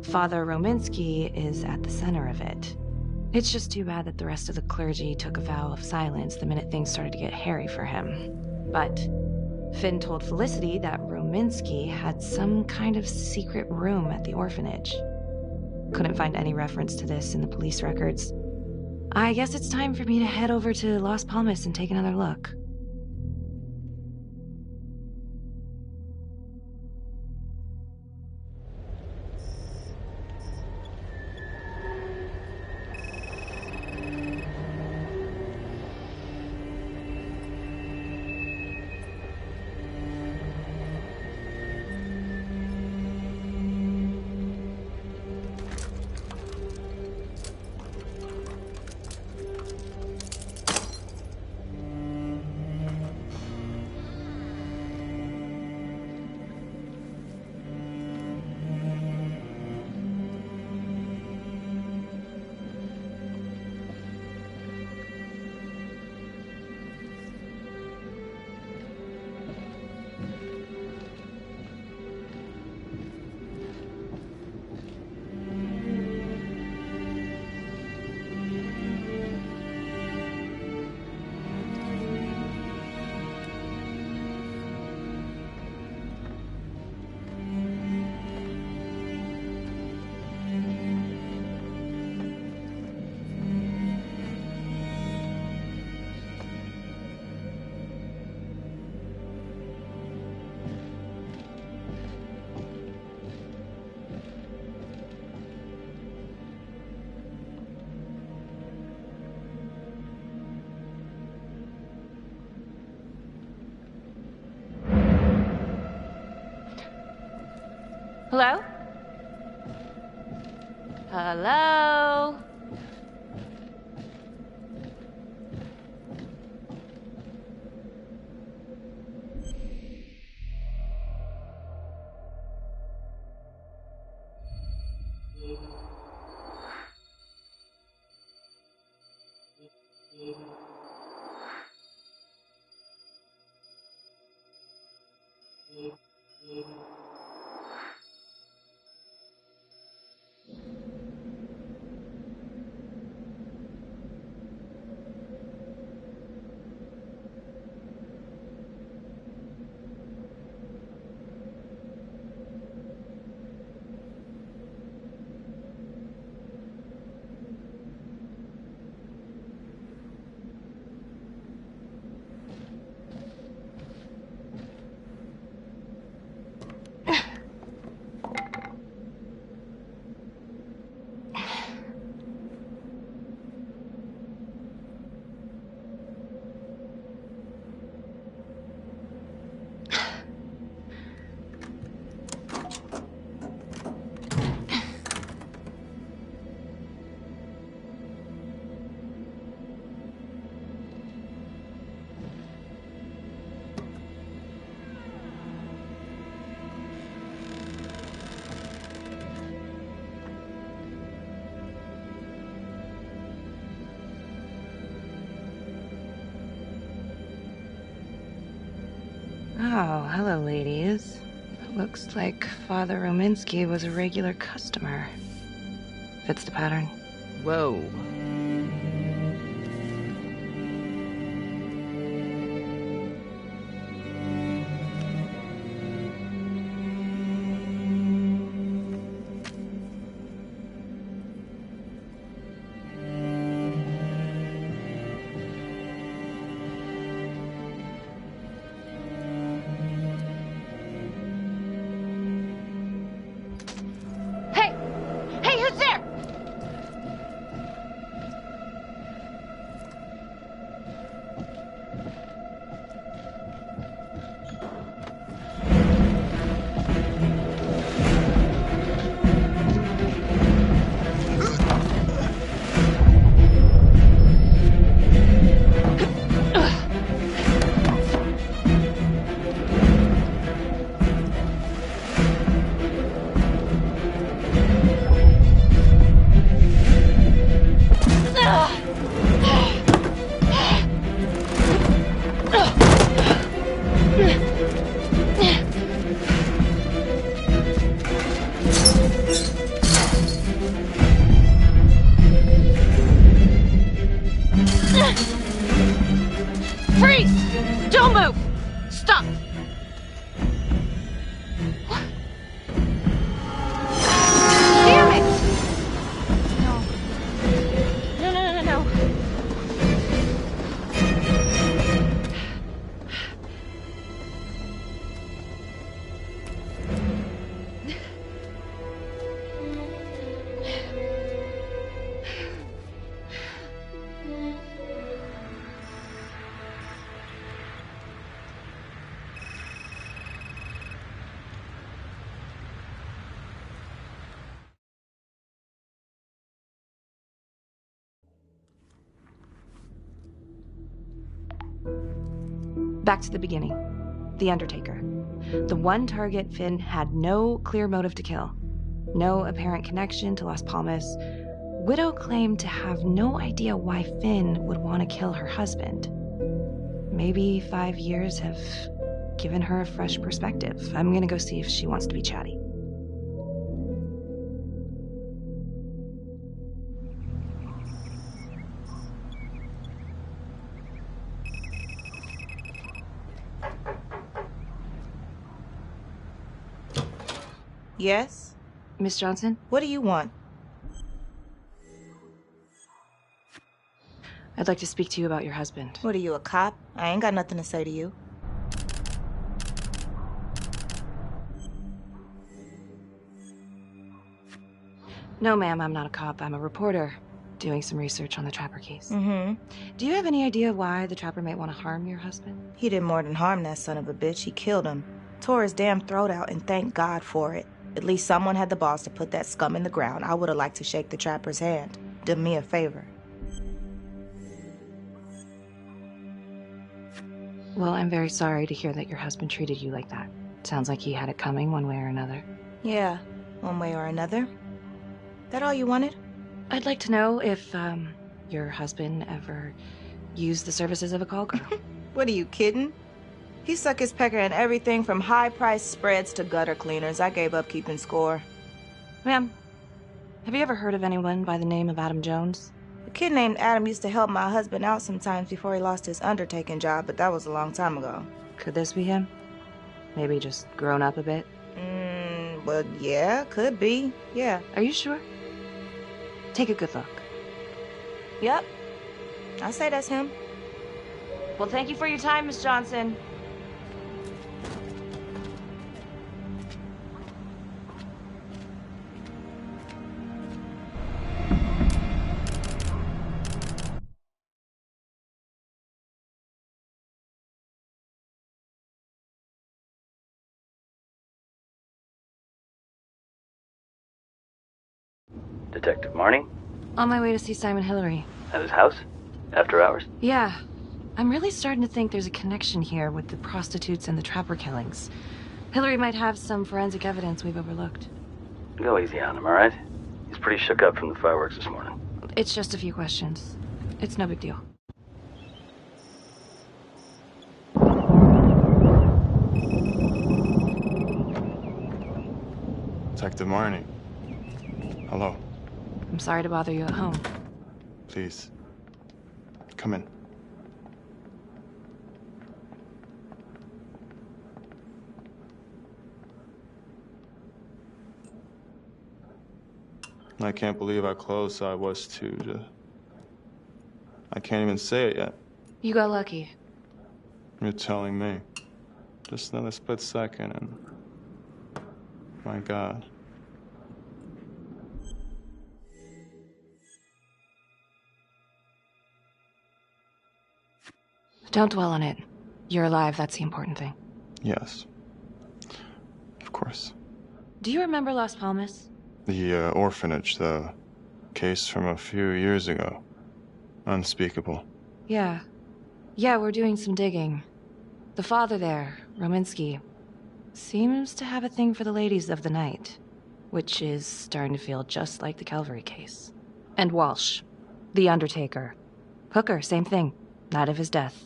Father Rominsky is at the center of it. It's just too bad that the rest of the clergy took a vow of silence the minute things started to get hairy for him. But Finn told Felicity that Rominsky had some kind of secret room at the orphanage. Couldn't find any reference to this in the police records. I guess it's time for me to head over to Las Palmas and take another look. Hello? Hello? Oh, hello, ladies. Looks like Father Rominsky was a regular customer. Fits the pattern.
Whoa.
Back to the beginning. The Undertaker. The one target Finn had no clear motive to kill. No apparent connection to Las Palmas. Widow claimed to have no idea why Finn would want to kill her husband. Maybe 5 years have given her a fresh perspective. I'm gonna go see if she wants to be chatty.
Yes?
Miss Johnson?
What do you want?
I'd like to speak to you about your husband.
What are you, a cop? I ain't got nothing to say to you.
No, ma'am, I'm not a cop. I'm a reporter doing some research on the Trapper case.
Mm-hmm.
Do you have any idea why the Trapper might want to harm your husband?
He did more than harm that son of a bitch. He killed him. Tore his damn throat out, and thank God for it. At least someone had the balls to put that scum in the ground. I would have liked to shake the Trapper's hand. Done me a favor.
Well, I'm very sorry to hear that your husband treated you like that. Sounds like he had it coming one way or another.
Yeah, one way or another. That all you wanted?
I'd like to know if, your husband ever used the services of a call girl.
What are you, kidding? He suck his pecker in everything from high-priced spreads to gutter cleaners. I gave up keeping score.
Ma'am, have you ever heard of anyone by the name of Adam Jones?
A kid named Adam used to help my husband out sometimes before he lost his undertaking job, but that was a long time ago.
Could this be him? Maybe just grown up a bit?
Well, yeah, could be. Yeah.
Are you sure? Take a good look.
Yep. I say that's him.
Well, thank you for your time, Miss Johnson.
Detective Marnie?
On my way to see Simon Hillary.
At his house? After hours?
Yeah. I'm really starting to think there's a connection here with the prostitutes and the Trapper killings. Hillary might have some forensic evidence we've overlooked.
Go easy on him, all right? He's pretty shook up from the fireworks this morning.
It's just a few questions. It's no big deal.
Detective Marnie. Hello.
I'm sorry to bother you at home.
Please. Come in. I can't believe how close I was to... I can't even say it yet.
You got lucky.
You're telling me. Just another split second and... My God.
Don't dwell on it. You're alive, that's the important thing.
Yes. Of course.
Do you remember Las Palmas?
The orphanage, the case from a few years ago. Unspeakable.
Yeah. Yeah, we're doing some digging. The father there, Rominsky, seems to have a thing for the ladies of the night, which is starting to feel just like the Calvary case. And Walsh, the Undertaker. Hooker, same thing. Night of his death.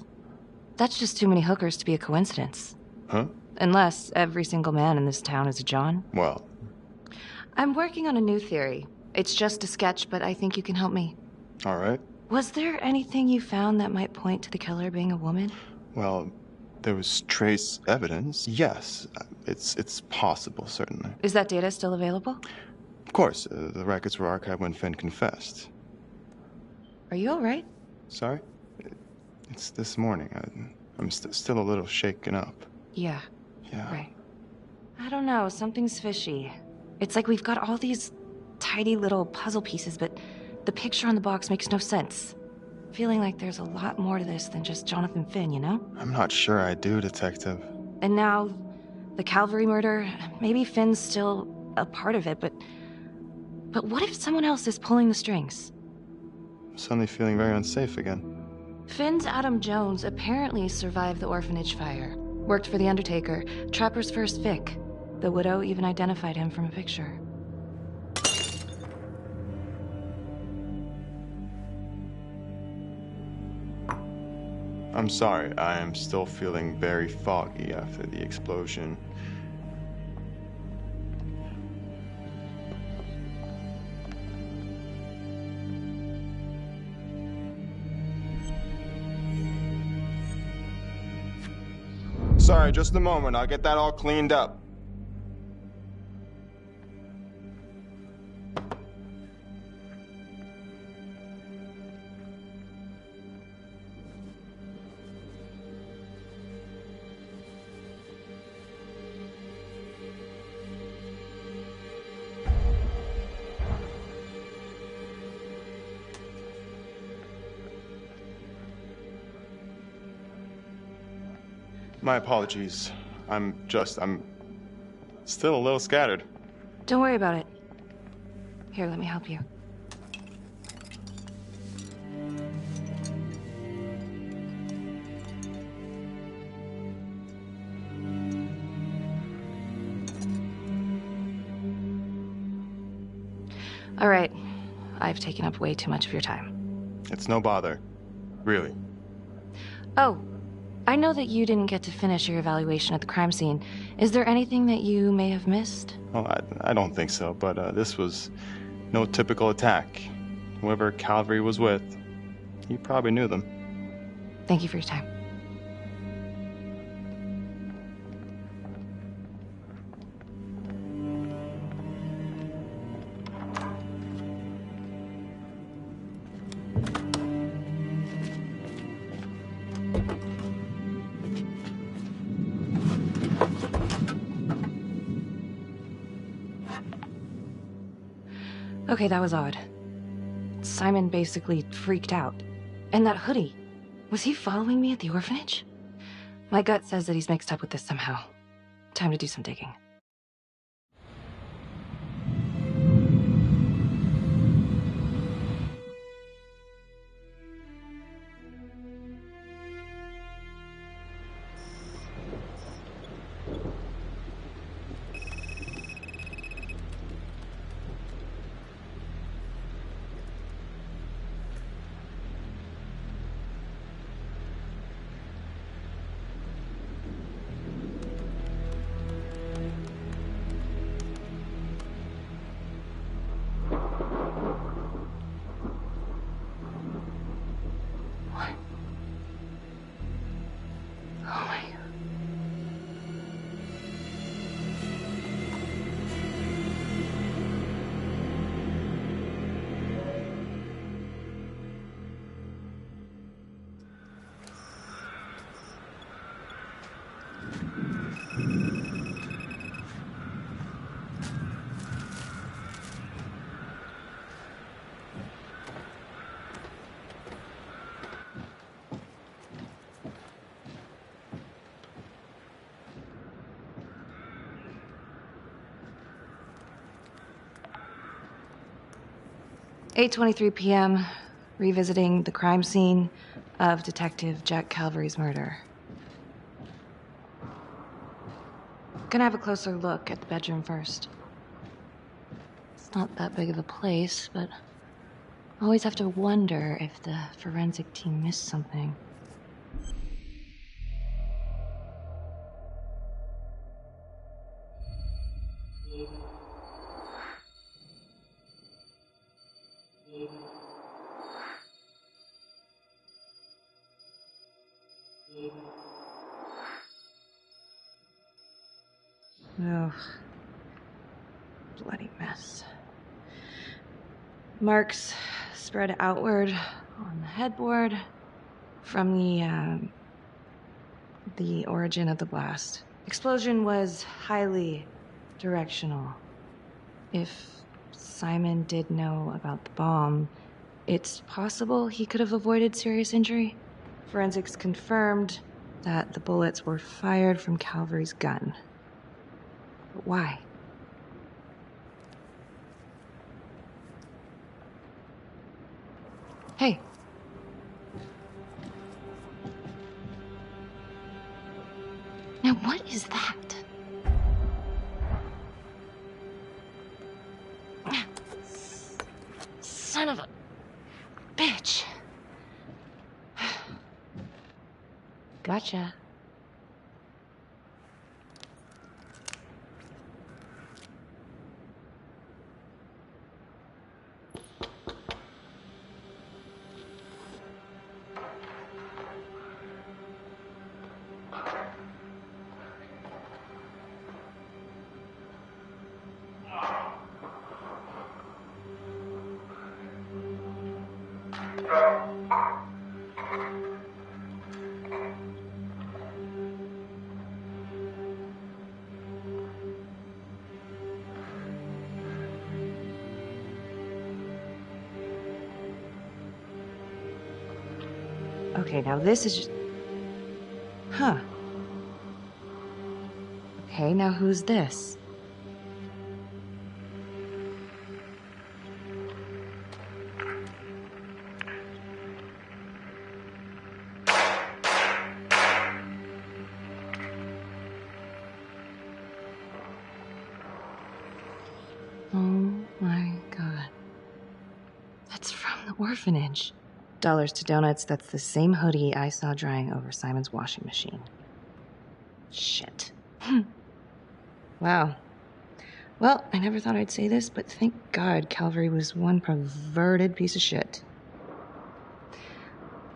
That's just too many hookers to be a coincidence.
Huh?
Unless every single man in this town is a John.
Well...
I'm working on a new theory. It's just a sketch, but I think you can help me.
All right.
Was there anything you found that might point to the killer being a woman?
Well, there was trace evidence. Yes, it's possible, certainly.
Is that data still available?
Of course, the records were archived when Finn confessed.
Are you all right?
Sorry? It's this morning. I'm still a little shaken up.
Yeah.
Yeah.
Right. I don't know, something's fishy. It's like we've got all these tidy little puzzle pieces, but the picture on the box makes no sense. Feeling like there's a lot more to this than just Jonathan Finn, you know?
I'm not sure I do, Detective.
And now, the Calvary murder, maybe Finn's still a part of it, but what if someone else is pulling the strings?
I'm suddenly feeling very unsafe again.
Finn's Adam Jones apparently survived the orphanage fire. Worked for the Undertaker, Trapper's first Vic. The widow even identified him from a picture.
I'm sorry, I am still feeling very foggy after the explosion. Sorry, just a moment. I'll get that all cleaned up. My apologies. I'm still a little scattered.
Don't worry about it. Here, let me help you. All right. I've taken up way too much of your time.
It's no bother. Really.
Oh, I know that you didn't get to finish your evaluation at the crime scene. Is there anything that you may have missed?
Well, I don't think so, but this was no typical attack. Whoever Calvary was with, he probably knew them.
Thank you for your time. Okay, that was odd. Simon basically freaked out. And that hoodie, was he following me at the orphanage? My gut says that he's mixed up with this somehow. Time to do some digging. "8:23 p.m., revisiting the crime scene of Detective Jack Calvary's murder. Gonna have a closer look at the bedroom first. It's not that big of a place, but I always have to wonder if the forensic team missed something. Ugh. Bloody mess. Marks spread outward on the headboard from the origin of the blast. Explosion was highly directional. If Simon did know about the bomb, it's possible he could have avoided serious injury. Forensics confirmed that the bullets were fired from Calvary's gun. But why? Hey. is that? Son of a bitch. Gotcha. Okay, now this is just... Huh. Okay, now who's this? Oh my god. That's from the orphanage. Dollars to donuts, that's the same hoodie I saw drying over Simon's washing machine. Shit. Wow. Well, I never thought I'd say this, but thank God Calvary was one perverted piece of shit.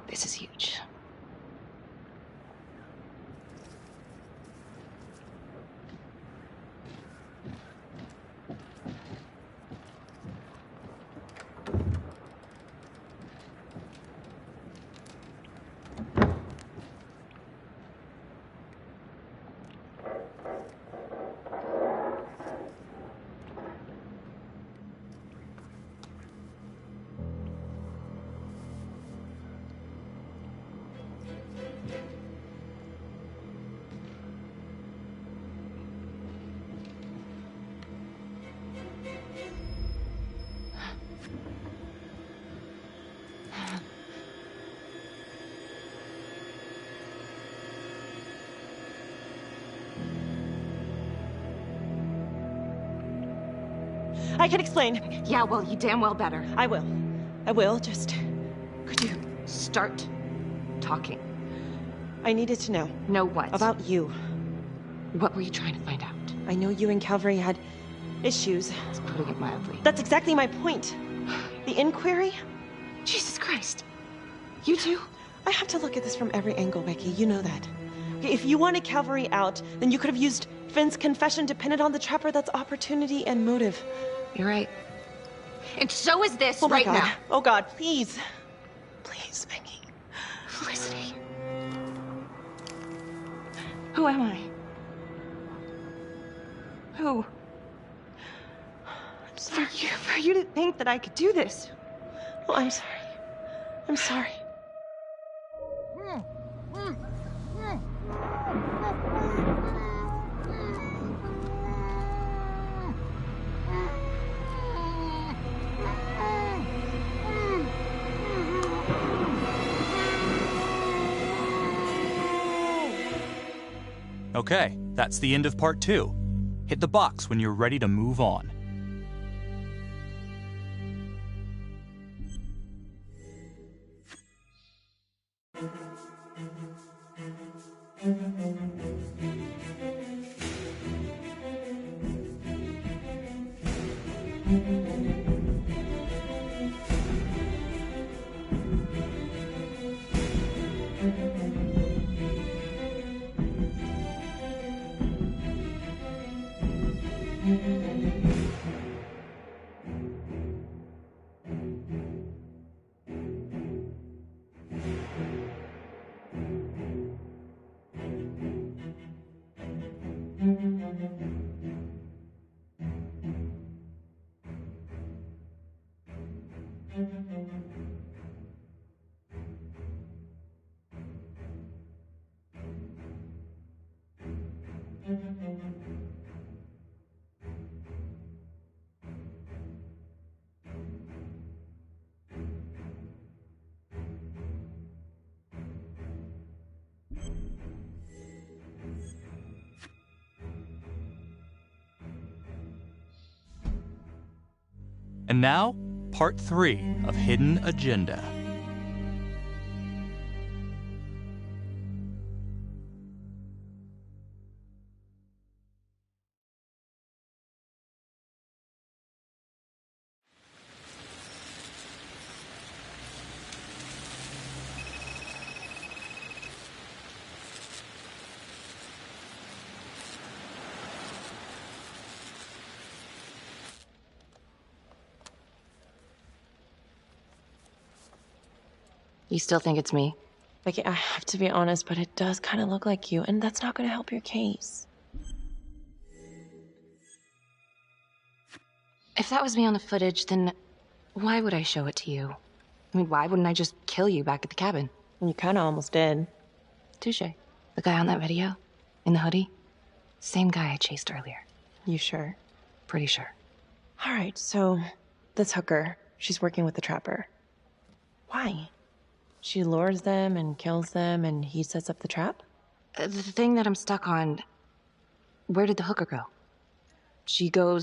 This is huge.
I can explain.
Yeah, well, you damn well better.
I will. I will, just...
Could you start talking?
I needed to know.
Know what?
About you.
What were you trying to find out?
I know you and Calvary had issues.
It's putting it mildly.
That's exactly my point. The inquiry?
Jesus Christ. You too?
I have to look at this from every angle, Becky. You know that. Okay, if you wanted Calvary out, then you could have used Finn's confession to pin it on the Trapper. That's opportunity and motive.
You're right. And so is this
Oh my
right
God.
now.
Oh God, please. Please, Becky.
Felicity. Who am I? Who?
I'm sorry.
For you to think that I could do this.
Oh, I'm sorry. I'm sorry.
Okay, that's the end of part 2. Hit the box when you're ready to move on. And now, part 3 of Hidden Agenda.
You still think it's me?
Like, I have to be honest, but it does kind of look like you, and that's not going to help your case.
If that was me on the footage, then why would I show it to you? I mean, why wouldn't I just kill you back at the cabin?
You kind of almost did.
Touche. The guy on that video? In the hoodie? Same guy I chased earlier.
You sure?
Pretty sure.
All right, so this hooker, she's working with the trapper. Why? She lures them and kills them, and he sets up the trap?
The thing that I'm stuck on, where did the hooker go? She goes